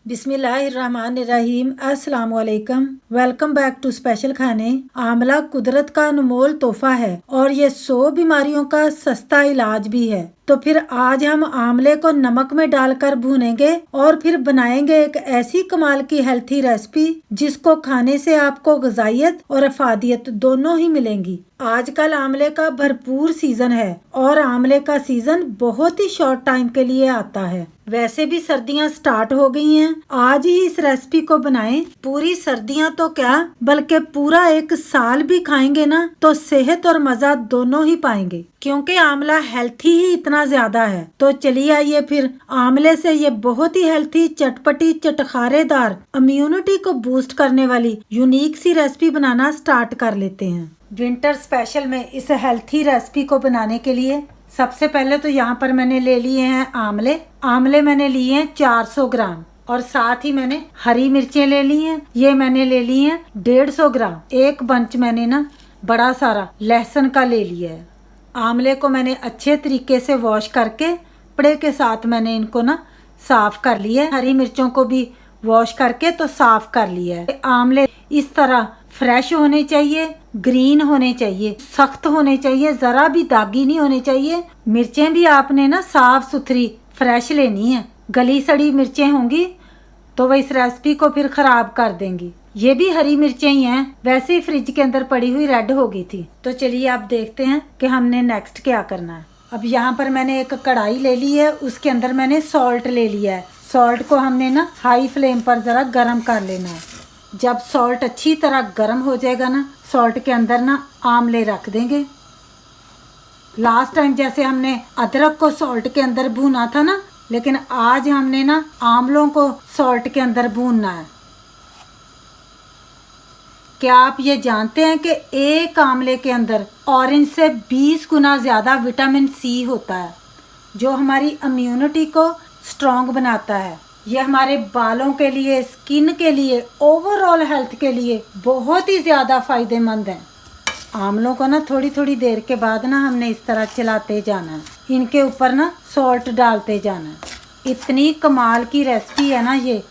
बिस्मिल्लाहिर्रहमानिर्रहीम। अस्सलाम वालेकुम। वेलकम बैक टू स्पेशल खाने। आंवला कुदरत का अनमोल तोहफा है और ये 100 बीमारियों का सस्ता इलाज भी है। तो फिर आज हम आंवले को नमक में डालकर भूनेंगे और फिर बनाएंगे एक ऐसी कमाल की हेल्थी रेसिपी जिसको खाने से आपको ग़िज़ाइयत और अफादियत दोनों ही मिलेंगी। आजकल आंवले का भरपूर सीजन है और आंवले का सीजन बहुत ही शॉर्ट टाइम के लिए आता है। वैसे भी सर्दियां स्टार्ट हो गई हैं। आज ही इस रेसिपी को बनाएं। पूरी सर्दियां तो क्या बल्कि पूरा एक साल भी खाएंगे ना तो सेहत और मजा दोनों ही पाएंगे, क्योंकि आंवला हेल्थी ही इतना ज्यादा है। तो चलिए आइए फिर आंवले से ये बहुत ही हेल्थी, चटपटी, चटखारेदार, इम्यूनिटी को बूस्ट करने वाली यूनिक सी रेसिपी बनाना स्टार्ट कर लेते हैं। विंटर स्पेशल में इस हेल्थी रेसिपी को बनाने के लिए सबसे पहले तो यहाँ पर मैंने ले लिए हैं आंवले मैंने लिए हैं 400 ग्राम और साथ ही मैंने हरी मिर्चें ले ली हैं। ये मैंने ले ली हैं 150 ग्राम। एक बंच मैंने ना बड़ा सारा लहसुन का ले लिया है। आंवले को मैंने अच्छे तरीके से वॉश करके कपड़े के साथ मैंने इनको ना साफ कर लिया है। हरी मिर्चों को भी वॉश करके तो साफ कर लिया है। आंवले इस तरह फ्रेश होने चाहिए, ग्रीन होने चाहिए, सख्त होने चाहिए, जरा भी दागी नहीं होने चाहिए। मिर्चें भी आपने ना साफ सुथरी फ्रेश लेनी है। गली सड़ी मिर्चें होंगी तो वह इस रेसिपी को फिर खराब कर देंगी। ये भी हरी मिर्चें ही हैं, वैसे ही फ्रिज के अंदर पड़ी हुई रेड हो गई थी। तो चलिए आप देखते हैं कि हमने नेक्स्ट क्या करना है। अब यहाँ पर मैंने एक कढ़ाई ले ली है, उसके अंदर मैंने सॉल्ट ले लिया है। सॉल्ट को हमने ना हाई फ्लेम पर जरा गर्म कर लेना है। जब सॉल्ट अच्छी तरह गर्म हो जाएगा ना, सॉल्ट के अंदर ना आंवले रख देंगे। लास्ट टाइम जैसे हमने अदरक को सॉल्ट के अंदर भूना था ना, लेकिन आज हमने ना आंवलों को सॉल्ट के अंदर भूनना है। क्या आप ये जानते हैं कि एक आंवले के अंदर ऑरेंज से 20 गुना ज़्यादा विटामिन सी होता है, जो हमारी इम्यूनिटी को स्ट्रॉन्ग बनाता है। ये हमारे बालों के लिए, स्किन के लिए, ओवरऑल हेल्थ के लिए बहुत ही ज़्यादा फ़ायदेमंद है। आंवलों को ना थोड़ी थोड़ी देर के बाद ना हमने इस तरह चलाते जाना है, इनके ऊपर ना सॉल्ट डालते जाना है। इतनी कमाल की रेसिपी है ना ये।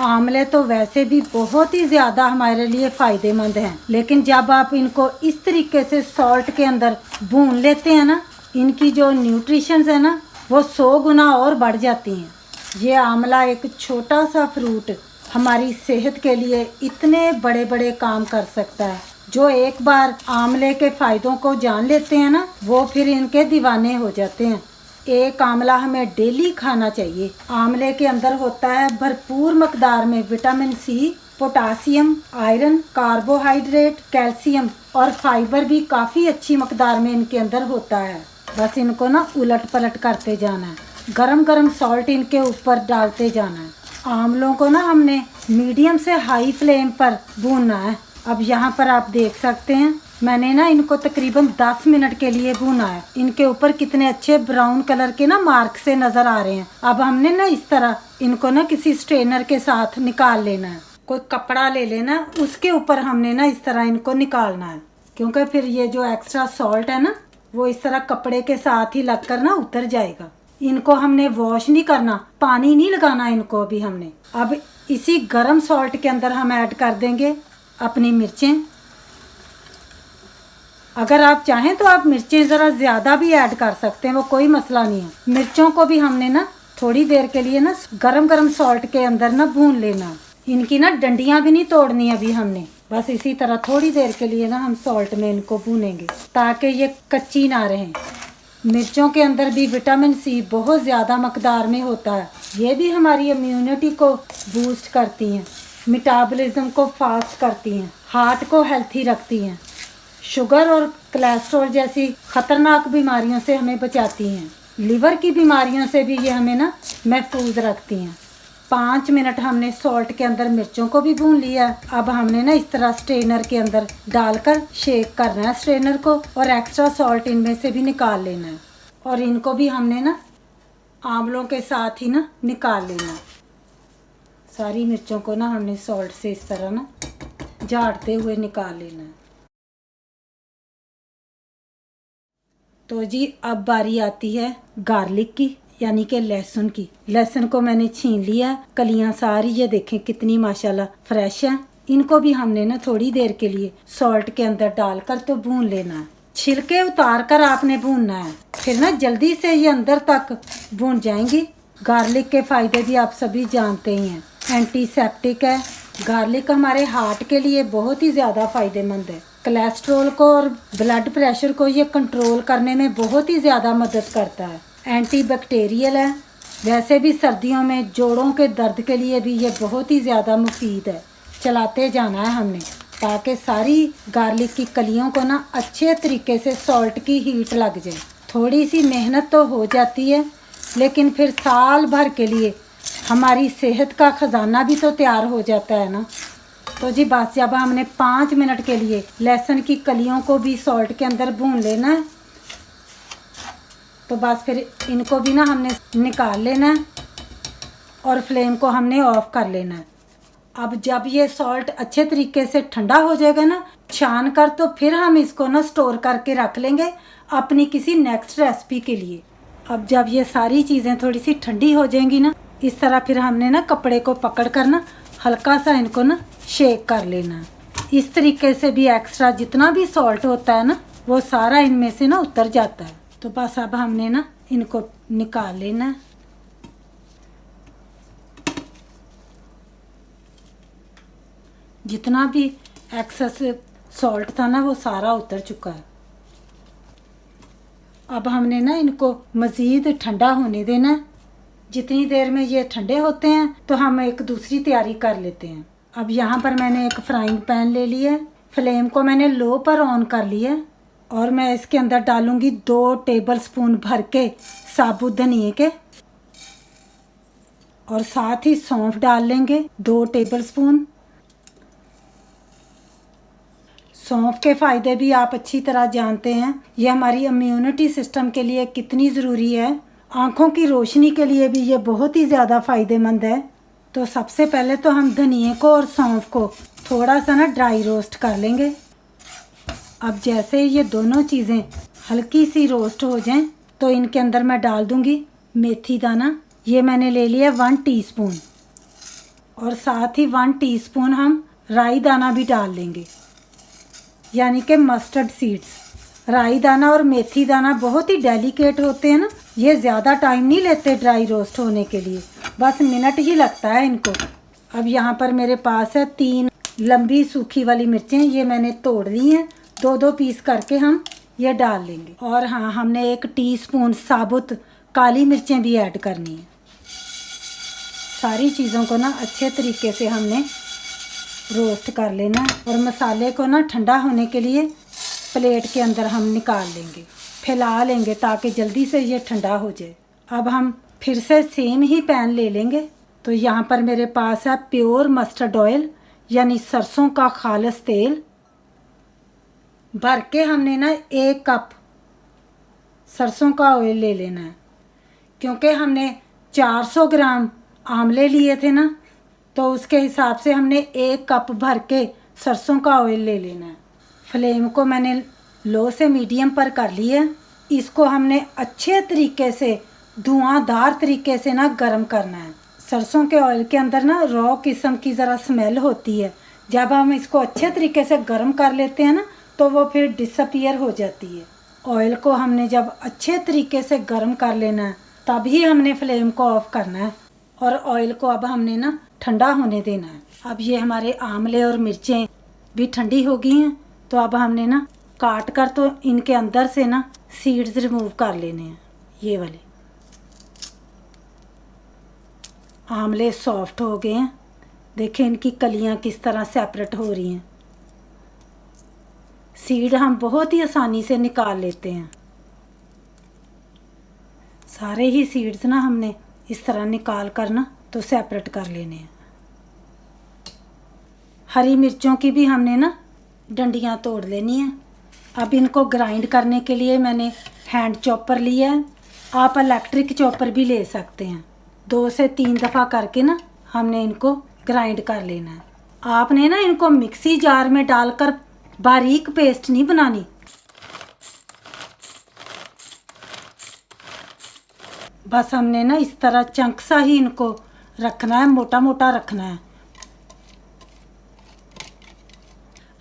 आंवले तो वैसे भी बहुत ही ज़्यादा हमारे लिए फ़ायदेमंद हैं, लेकिन जब आप इनको इस तरीके से सॉल्ट के अंदर भून लेते हैं ना, इनकी जो न्यूट्रिशंस है ना वो 100 गुना और बढ़ जाती हैं। ये आंवला एक छोटा सा फ्रूट हमारी सेहत के लिए इतने बड़े बड़े काम कर सकता है। जो एक बार आंवले के फ़ायदों को जान लेते हैं ना, वो फिर इनके दीवाने हो जाते हैं। एक आंवला हमें डेली खाना चाहिए। आंवले के अंदर होता है भरपूर मकदार में vitamin C, potassium, iron, carbohydrate, calcium और फाइबर भी काफ़ी अच्छी मकदार में इनके अंदर होता है। बस इनको ना उलट पलट करते जाना है, गरम गरम सॉल्ट इनके ऊपर डालते जाना है। आंवलों को ना हमने मीडियम से हाई फ्लेम पर भूनना है। अब यहाँ पर आप देख सकते हैं मैंने ना इनको तकरीबन 10 मिनट के लिए भूना है। इनके ऊपर कितने अच्छे ब्राउन कलर के ना मार्क से नज़र आ रहे हैं। अब हमने ना इस तरह इनको ना किसी स्ट्रेनर के साथ निकाल लेना है। कोई कपड़ा ले लेना, उसके ऊपर हमने ना इस तरह इनको निकालना है, क्योंकि फिर ये जो एक्स्ट्रा सॉल्ट है ना वो इस तरह कपड़े के साथ ही लगकर ना उतर जाएगा। इनको हमने वॉश नहीं करना, पानी नहीं लगाना इनको अभी हमने। अब इसी गरम सॉल्ट के अंदर हम ऐड कर देंगे अपनी मिर्चें। अगर आप चाहें तो आप मिर्चें ज़रा ज़्यादा भी ऐड कर सकते हैं, वो कोई मसला नहीं है। मिर्चों को भी हमने ना थोड़ी देर के लिए ना गरम गरम सॉल्ट के अंदर ना भून लेना। इनकी ना डंडियाँ भी नहीं तोड़नी अभी हमने। बस इसी तरह थोड़ी देर के लिए ना हम सॉल्ट में इनको भूनेंगे ताकि ये कच्ची ना रहें। मिर्चों के अंदर भी विटामिन सी बहुत ज़्यादा मकदार में होता है। ये भी हमारी इम्यूनिटी को बूस्ट करती हैं, मेटाबॉलिज्म को फास्ट करती हैं, हार्ट को हेल्थी रखती हैं, शुगर और कोलेस्ट्रॉल जैसी ख़तरनाक बीमारियों से हमें बचाती हैं, लिवर की बीमारियों से भी ये हमें ना महफूज रखती हैं। 5 मिनट हमने सॉल्ट के अंदर मिर्चों को भी भून लिया। अब हमने ना इस तरह स्ट्रेनर के अंदर डालकर शेक करना है स्ट्रेनर को, और एक्स्ट्रा सॉल्ट इनमें से भी निकाल लेना है। और इनको भी हमने ना आंवलों के साथ ही ना निकाल लेना है। सारी मिर्चों को ना हमने सॉल्ट से इस तरह ना झाड़ते हुए निकाल लेना है। तो जी अब बारी आती है गार्लिक की। यानी कि लहसुन की। लहसुन को मैंने छीन लिया, कलियां सारी ये देखें कितनी माशाल्लाह फ्रेश है। इनको भी हमने ना थोड़ी देर के लिए सॉल्ट के अंदर डालकर तो भून लेना है। छिलके उतार कर आपने भूनना है, फिर ना जल्दी से ये अंदर तक भून जाएंगी। गार्लिक के फायदे भी आप सभी जानते ही हैं, एंटीसेप्टिक है। गार्लिक हमारे हार्ट के लिए बहुत ही ज़्यादा फायदेमंद है। कोलेस्ट्रॉल को और ब्लड प्रेशर को ये कंट्रोल करने में बहुत ही ज़्यादा मदद करता है। एंटीबैक्टीरियल है। वैसे भी सर्दियों में जोड़ों के दर्द के लिए भी ये बहुत ही ज़्यादा मुफीद है। चलाते जाना है हमने ताकि सारी गार्लिक की कलियों को ना अच्छे तरीके से सॉल्ट की हीट लग जाए। थोड़ी सी मेहनत तो हो जाती है, लेकिन फिर साल भर के लिए हमारी सेहत का ख़जाना भी तो तैयार हो जाता है ना। तो जी बस जब हमने 5 मिनट के लिए लहसुन की कलियों को भी सॉल्ट के अंदर भून लेना है, तो बस फिर इनको भी ना हमने निकाल लेना है और फ्लेम को हमने ऑफ कर लेना है। अब जब ये सॉल्ट अच्छे तरीके से ठंडा हो जाएगा ना छान कर, तो फिर हम इसको ना स्टोर करके रख लेंगे अपनी किसी नेक्स्ट रेसिपी के लिए। अब जब ये सारी चीज़ें थोड़ी सी ठंडी हो जाएंगी ना, इस तरह फिर हमने ना कपड़े को पकड़ कर ना हल्का सा इनको ना शेक कर लेना। इस तरीके से भी एक्स्ट्रा जितना भी सॉल्ट होता है ना वो सारा इनमें से ना उतर जाता है। तो बस अब हमने ना इनको निकाल लेना। जितना भी एक्सेस सॉल्ट था ना वो सारा उतर चुका है। अब हमने ना इनको मज़ीद ठंडा होने देना है। जितनी देर में ये ठंडे होते हैं तो हम एक दूसरी तैयारी कर लेते हैं। अब यहाँ पर मैंने एक फ्राइंग पैन ले लिया है, फ्लेम को मैंने लो पर ऑन कर लिया है और मैं इसके अंदर डालूंगी 2 टेबलस्पून भर के साबुत धनिए के, और साथ ही सौंफ डाल लेंगे 2 टेबलस्पून। सौंफ के फ़ायदे भी आप अच्छी तरह जानते हैं, ये हमारी इम्यूनिटी सिस्टम के लिए कितनी ज़रूरी है। आँखों की रोशनी के लिए भी ये बहुत ही ज़्यादा फ़ायदेमंद है। तो सबसे पहले तो हम धनिए को और सौंफ को थोड़ा सा ना ड्राई रोस्ट कर लेंगे। अब जैसे ये दोनों चीज़ें हल्की सी रोस्ट हो जाएं तो इनके अंदर मैं डाल दूंगी मेथी दाना। ये मैंने ले लिया 1 टीस्पून, और साथ ही 1 टीस्पून हम राई दाना भी डाल लेंगे, यानी कि मस्टर्ड सीड्स। राई दाना और मेथी दाना बहुत ही डेलिकेट होते हैं ना, ये ज़्यादा टाइम नहीं लेते ड्राई रोस्ट होने के लिए, बस मिनट ही लगता है इनको। अब यहाँ पर मेरे पास है 3 लंबी सूखी वाली मिर्चें, ये मैंने तोड़ ली हैं। 2-2 पीस करके हम ये डाल लेंगे। और हाँ, हमने 1 टीस्पून साबुत काली मिर्चें भी ऐड करनी है। सारी चीज़ों को ना अच्छे तरीके से हमने रोस्ट कर लेना और मसाले को ना ठंडा होने के लिए प्लेट के अंदर हम निकाल लेंगे, फैला लेंगे ताकि जल्दी से ये ठंडा हो जाए। अब हम फिर से सेम ही पैन ले लेंगे। तो यहाँ पर मेरे पास है प्योर मस्टर्ड ऑयल, यानी सरसों का खालिस तेल। भर के हमने ना 1 कप सरसों का ऑयल ले लेना है, क्योंकि हमने 400 ग्राम आंवले लिए थे ना, तो उसके हिसाब से हमने 1 कप भर के सरसों का ऑयल ले लेना है। फ्लेम को मैंने लो से मीडियम पर कर लिया। इसको हमने अच्छे तरीके से धुआंधार तरीके से ना गर्म करना है। सरसों के ऑयल के अंदर ना रॉ किस्म की ज़रा स्मेल होती है, जब हम इसको अच्छे तरीके से गर्म कर लेते हैं ना तो वो फिर डिसअपीयर हो जाती है। ऑयल को हमने जब अच्छे तरीके से गर्म कर लेना है तभी हमने फ्लेम को ऑफ करना है, और ऑयल को अब हमने ना ठंडा होने देना है। अब ये हमारे आंवले और मिर्चें भी ठंडी हो गई हैं, तो अब हमने ना काट कर तो इनके अंदर से ना सीड्स रिमूव कर लेने हैं। ये वाले आंवले सॉफ्ट हो गए हैं, देखें इनकी कलियां किस तरह सेपरेट हो रही हैं। सीड हम बहुत ही आसानी से निकाल लेते हैं। सारे ही सीड्स ना हमने इस तरह निकाल कर ना तो सेपरेट कर लेने हैं। हरी मिर्चों की भी हमने ना डंडियाँ तोड़ लेनी है। अब इनको ग्राइंड करने के लिए मैंने हैंड चॉपर लिया है, आप इलेक्ट्रिक चॉपर भी ले सकते हैं। 2 से 3 दफ़ा करके ना हमने इनको ग्राइंड कर लेना है। आपने ना इनको मिक्सी जार में डालकर बारीक पेस्ट नहीं बनानी, बस हमने ना इस तरह चंक सा ही इनको रखना है, मोटा मोटा रखना है।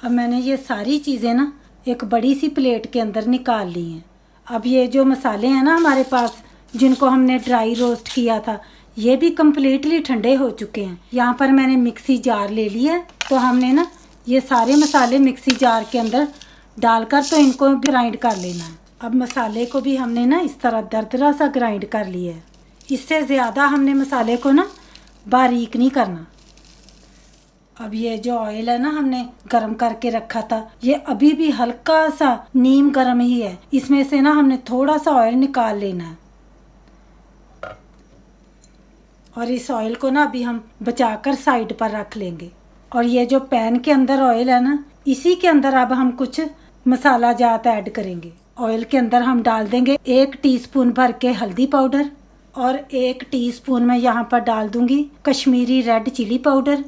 अब मैंने ये सारी चीज़ें ना एक बड़ी सी प्लेट के अंदर निकाल ली हैं। अब ये जो मसाले हैं ना हमारे पास, जिनको हमने ड्राई रोस्ट किया था, ये भी कम्प्लीटली ठंडे हो चुके हैं। यहाँ पर मैंने मिक्सी जार ले ली है, तो हमने ना ये सारे मसाले मिक्सी जार के अंदर डालकर तो इनको ग्राइंड कर लेना है। अब मसाले को भी हमने ना इस तरह दरदरा सा ग्राइंड कर लिया है। इससे ज़्यादा हमने मसाले को ना बारीक नहीं करना। अब ये जो ऑयल है ना हमने गरम करके रखा था, ये अभी भी हल्का सा नीम गरम ही है। इसमें से ना हमने थोड़ा सा ऑयल निकाल लेना है और इस ऑयल को ना अभी हम बचाकर साइड पर रख लेंगे। और ये जो पैन के अंदर ऑयल है ना, इसी के अंदर अब हम कुछ मसाला जात ऐड करेंगे। ऑयल के अंदर हम डाल देंगे 1 टीस्पून भर के हल्दी पाउडर और 1 टीस्पून मैं यहाँ पर डाल दूंगी कश्मीरी रेड चिली पाउडर।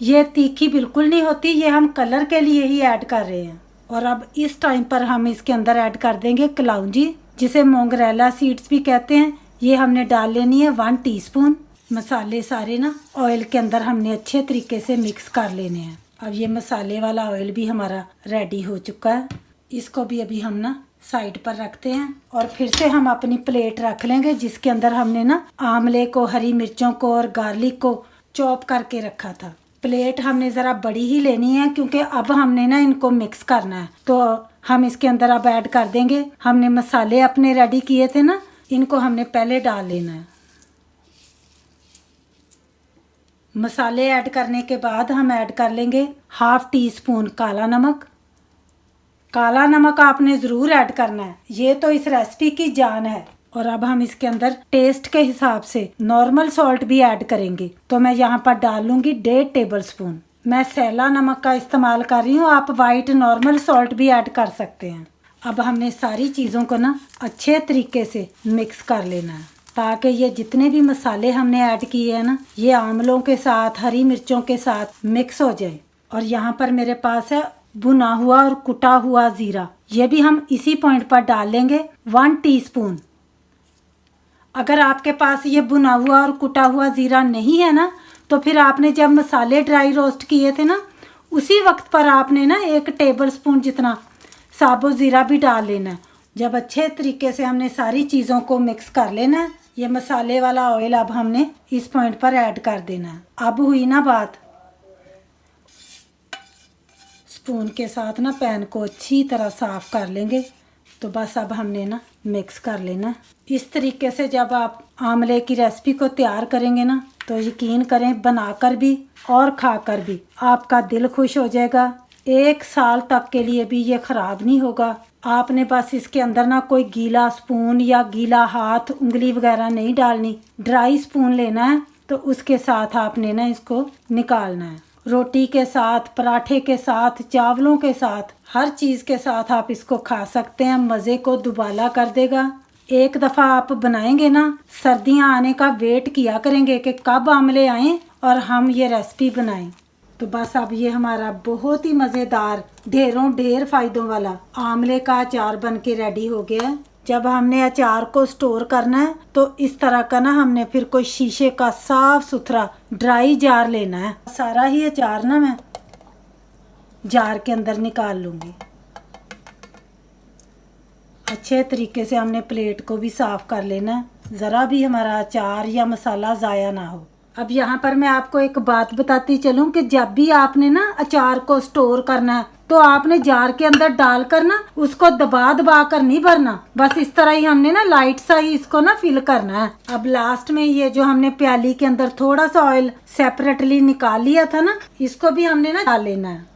ये तीखी बिल्कुल नहीं होती, ये हम कलर के लिए ही ऐड कर रहे हैं। और अब इस टाइम पर हम इसके अंदर ऐड कर देंगे कलौंजी, जिसे मोंगरेला सीड्स भी कहते हैं। ये हमने डाल लेनी है 1 टीस्पून। मसाले सारे ना ऑयल के अंदर हमने अच्छे तरीके से मिक्स कर लेने हैं। अब ये मसाले वाला ऑयल भी हमारा रेडी हो चुका है। इसको भी अभी हम ना साइड पर रखते हैं और फिर से हम अपनी प्लेट रख लेंगे, जिसके अंदर हमने ना आंवले को, हरी मिर्चों को और गार्लिक को चॉप करके रखा था। प्लेट हमने ज़रा बड़ी ही लेनी है, क्योंकि अब हमने ना इनको मिक्स करना है। तो हम इसके अंदर अब ऐड कर देंगे, हमने मसाले अपने रेडी किए थे ना, इनको हमने पहले डाल लेना है। मसाले ऐड करने के बाद हम ऐड कर लेंगे 1/2 टीस्पून काला नमक। काला नमक आपने ज़रूर ऐड करना है, ये तो इस रेसिपी की जान है। और अब हम इसके अंदर टेस्ट के हिसाब से नॉर्मल सॉल्ट भी ऐड करेंगे। तो मैं यहाँ पर डाल लूँगी 1.5 टेबलस्पून। मैं सैला नमक का इस्तेमाल कर रही हूँ, आप वाइट नॉर्मल सॉल्ट भी ऐड कर सकते हैं। अब हमने सारी चीज़ों को ना अच्छे तरीके से मिक्स कर लेना है, ताकि ये जितने भी मसाले हमने ऐड किए हैं ना, ये आंवलों के साथ, हरी मिर्चों के साथ मिक्स हो जाए। और यहाँ पर मेरे पास है भुना हुआ और कुटा हुआ ज़ीरा, ये भी हम इसी पॉइंट पर डाल लेंगे 1 टीस्पून। अगर आपके पास ये भुना हुआ और कुटा हुआ ज़ीरा नहीं है ना, तो फिर आपने जब मसाले ड्राई रोस्ट किए थे ना, उसी वक्त पर आपने ना 1 टेबलस्पून जितना साबुत ज़ीरा भी डाल लेना है। जब अच्छे तरीके से हमने सारी चीज़ों को मिक्स कर लेना है, ये मसाले वाला ऑयल अब हमने इस पॉइंट पर ऐड कर देना है। अब हुई ना बात, स्पून के साथ ना पैन को अच्छी तरह साफ़ कर लेंगे। तो बस अब हमने ना मिक्स कर लेना। इस तरीके से जब आप आंवले की रेसिपी को तैयार करेंगे ना, तो यकीन करें बनाकर भी और खाकर भी आपका दिल खुश हो जाएगा। 1 साल तक के लिए भी ये ख़राब नहीं होगा। आपने बस इसके अंदर ना कोई गीला स्पून या गीला हाथ, उंगली वगैरह नहीं डालनी। ड्राई स्पून लेना है, तो उसके साथ आपने ना इसको निकालना है। रोटी के साथ, पराठे के साथ, चावलों के साथ, हर चीज़ के साथ आप इसको खा सकते हैं। मज़े को दुबाला कर देगा। एक दफ़ा आप बनाएंगे ना, सर्दियां आने का वेट किया करेंगे कि कब आंवले आएँ और हम ये रेसिपी बनाएं। तो बस अब ये हमारा बहुत ही मज़ेदार, ढेरों ढेर फ़ायदों वाला आंवले का अचार बन के रेडी हो गया है। जब हमने अचार को स्टोर करना है, तो इस तरह का ना हमने फिर कोई शीशे का साफ सुथरा ड्राई जार लेना है। सारा ही अचार ना मैं जार के अंदर निकाल लूँगी। अच्छे तरीके से हमने प्लेट को भी साफ़ कर लेना है, ज़रा भी हमारा अचार या मसाला ज़ाया ना हो। अब यहाँ पर मैं आपको एक बात बताती चलूँ कि जब भी आपने ना अचार को स्टोर करना है, तो आपने जार के अंदर डालकर ना उसको दबा दबा कर नहीं भरना। बस इस तरह ही हमने ना लाइट सा ही इसको ना फिल करना है। अब लास्ट में ये जो हमने प्याली के अंदर थोड़ा सा ऑयल सेपरेटली निकाल लिया था ना, इसको भी हमने ना डाल लेना है।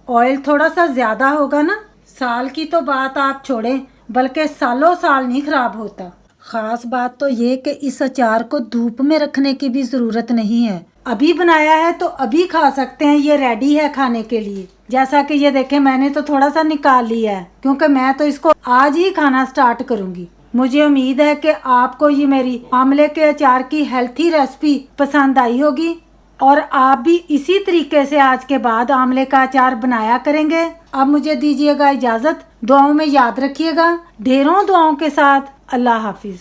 ऑयल थोड़ा सा ज्यादा होगा ना, साल की तो बात आप छोड़ें, बल्कि सालों साल नहीं खराब होता। खास बात तो ये कि इस अचार को धूप में रखने की भी ज़रूरत नहीं है। अभी बनाया है तो अभी खा सकते हैं, ये रेडी है खाने के लिए। जैसा कि ये देखें, मैंने तो थोड़ा सा निकाल लिया है, क्योंकि मैं तो इसको आज ही खाना स्टार्ट करूंगी। मुझे उम्मीद है कि आपको ये मेरी आंवले के अचार की हेल्थी रेसिपी पसंद आई होगी और आप भी इसी तरीके से आज के बाद आंवले का अचार बनाया करेंगे। अब मुझे दीजिएगा इजाज़त। दुआओं में याद रखिएगा। ढेरों दुआओं के साथ अल्लाह हाफिज।